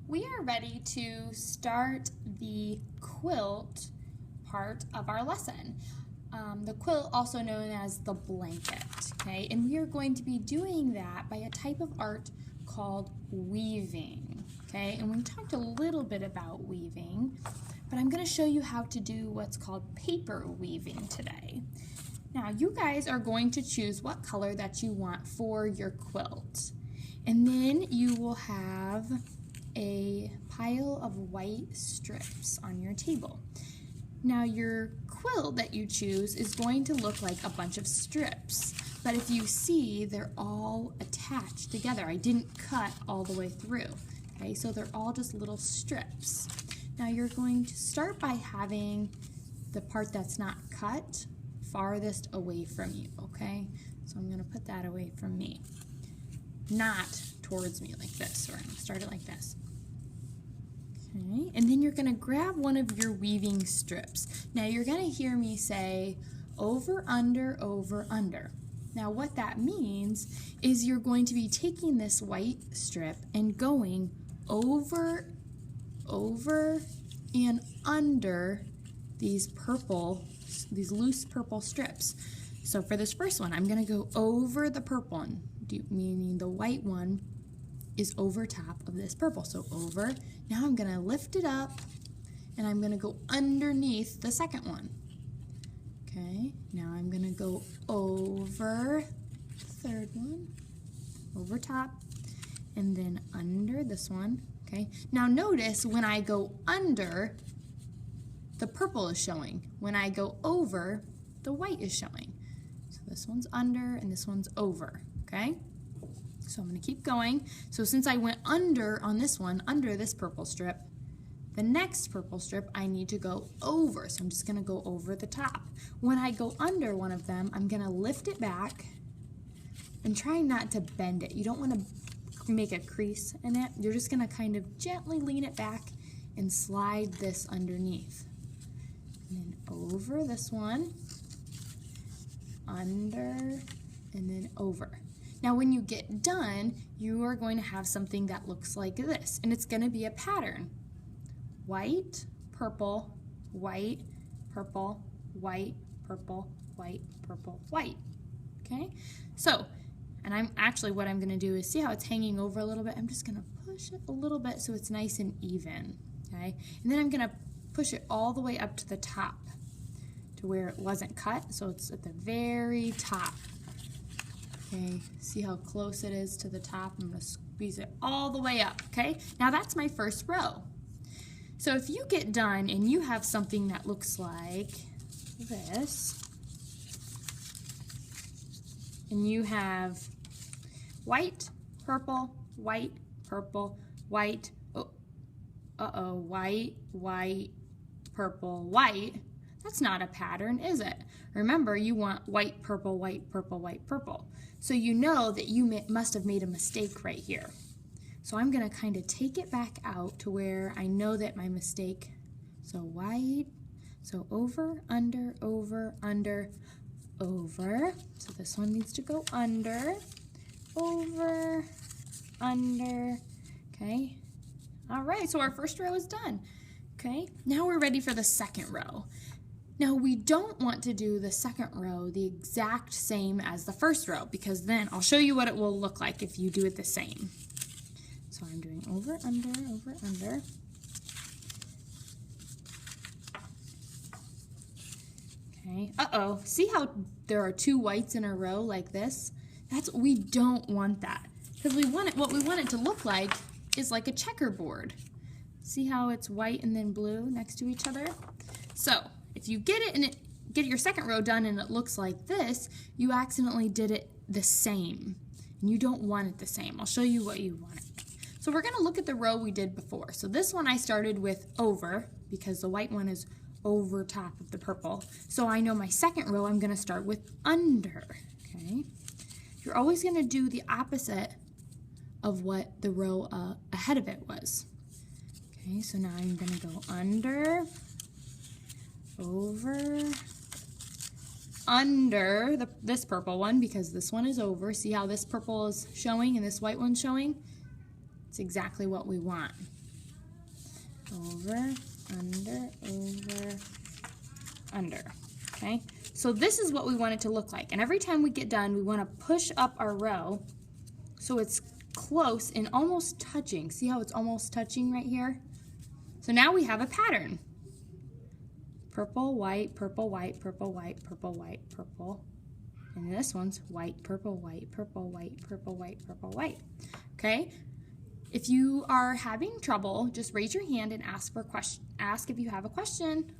We are ready to start the quilt part of our lesson. The quilt, also known as the blanket, okay? And we are going to be doing that by a type of art called weaving, okay? And we talked a little bit about weaving, but I'm going to show you how to do what's called paper weaving today. Now, you guys are going to choose what color that you want for your quilt. And then you will have a pile of white strips on your table. Now, your quilt that you choose is going to look like a bunch of strips, but if you see, they're all attached together. I didn't cut all the way through, okay? So they're all just little strips. Now, you're going to start by having the part that's not cut farthest away from you, okay? So I'm gonna put that away from me, not towards me like this. We're gonna start it like this. Okay, and then you're gonna grab one of your weaving strips. Now you're gonna hear me say over, under, over, under. Now what that means is you're going to be taking this white strip and going over, and under these loose purple strips. So for this first one, I'm gonna go over the purple one, meaning the white one is over top of this purple. So over, now I'm gonna lift it up and I'm gonna go underneath the second one. Okay, now I'm gonna go over the third one, over top, and then under this one, okay? Now notice when I go under, the purple is showing. When I go over, the white is showing. So this one's under and this one's over, okay? So I'm going to keep going. So since I went under on this one, under this purple strip, the next purple strip I need to go over. So I'm just going to go over the top. When I go under one of them, I'm going to lift it back and try not to bend it. You don't want to make a crease in it. You're just going to kind of gently lean it back and slide this underneath. And then over this one, under, and then over. Now when you get done, you are going to have something that looks like this, and it's going to be a pattern. White, purple, white, purple, white, purple, white, purple, white. Okay? So, and what I'm going to do is see how it's hanging over a little bit. I'm just going to push it a little bit so it's nice and even. Okay? And then I'm going to push it all the way up to the top to where it wasn't cut, so it's at the very top. Okay, see how close it is to the top? I'm going to squeeze it all the way up, okay? Now that's my first row. So if you get done and you have something that looks like this, and you have white, purple, white, purple, white, white, white, purple, white, that's not a pattern, is it? Remember, you want white, purple, white, purple, white, purple. So you know that you must have made a mistake right here. So I'm going to kind of take it back out to where I know that my mistake. So white, so over, under, over, under, over. So this one needs to go under, over, under, okay? All right, so our first row is done. Okay, now we're ready for the second row. Now we don't want to do the second row the exact same as the first row, because then I'll show you what it will look like if you do it the same. So I'm doing over, under, over, under. Okay, see how there are two whites in a row like this? We don't want that, because what we want it to look like is like a checkerboard. See how it's white and then blue next to each other? So if you get your second row done and it looks like this, you accidentally did it the same. And you don't want it the same. I'll show you what you want. So we're going to look at the row we did before. So this one I started with over, because the white one is over top of the purple. So I know my second row I'm going to start with under. Okay? You're always going to do the opposite of what the row ahead of it was. Okay, so now I'm going to go under, over, under this purple one, because this one is over. See how this purple is showing and this white one's showing? It's exactly what we want. over, under, over, under. Okay, so this is what we want it to look like. And every time we get done, we want to push up our row so it's close and almost touching. See how it's almost touching right here? So now we have a pattern. Purple, white, purple, white, purple, white, purple, white, purple. And this one's white, purple, white, purple, white, purple, white, purple, white. Okay? If you are having trouble, just raise your hand and ask if you have a question.